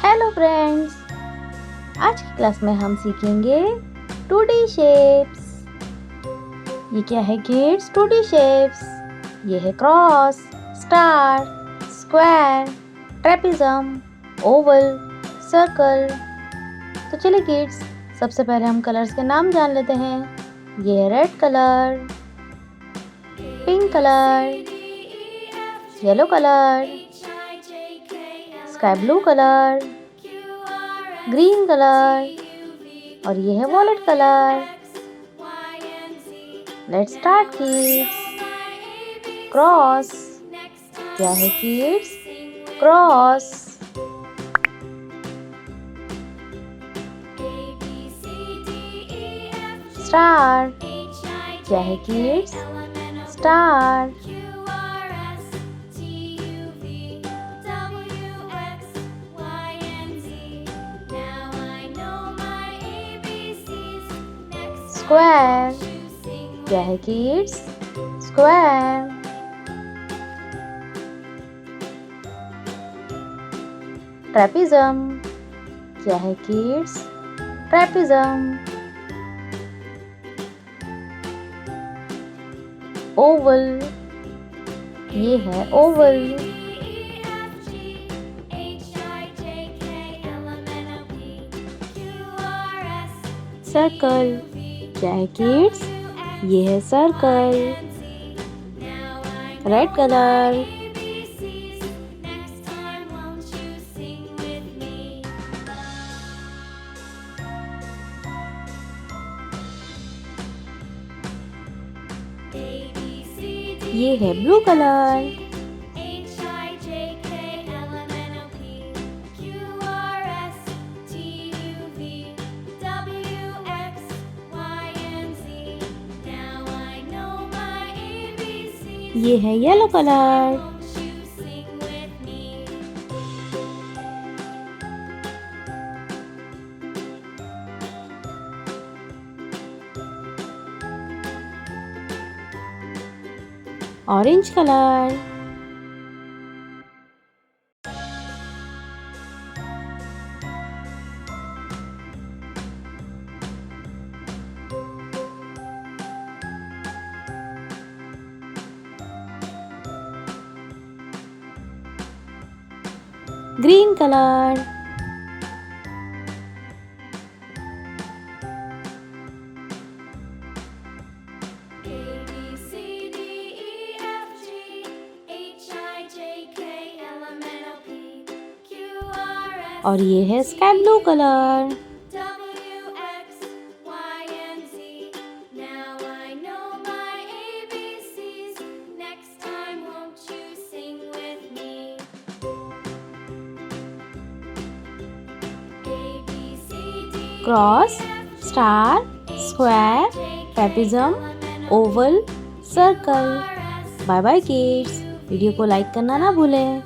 Hello friends, आज की class में हम सीखेंगे 2D शेप्स। ये क्या है किड्स? 2D shapes. ये है cross, star, square, trapezium, oval, circle. तो चलिए किड्स, सबसे पहले हम कलर्स के नाम जान लेते हैं। ये है red colour, pink colour, yellow colour, sky blue colour, green colour और ये है violet colour. Let's start kids. Cross क्या है किड्स? क्रॉस। स्टार क्या है किड्स? स्टार। स्क्वायर क्या है किड्स? स्क्वायर। ट्रेपेज़म क्या है किड्स? ट्रेपेज़म। ओवल ये है ओवल। सर्कल क्या है किड्स? ये है सर्कल। Red colour. ये है ब्लू कलर। ये है yellow colour. Orange colour. Green colour. और ये है sky blue colour. Cross, star, square, trapezium, oval, circle. Bye bye kids. Video को लाइक करना ना भूलें।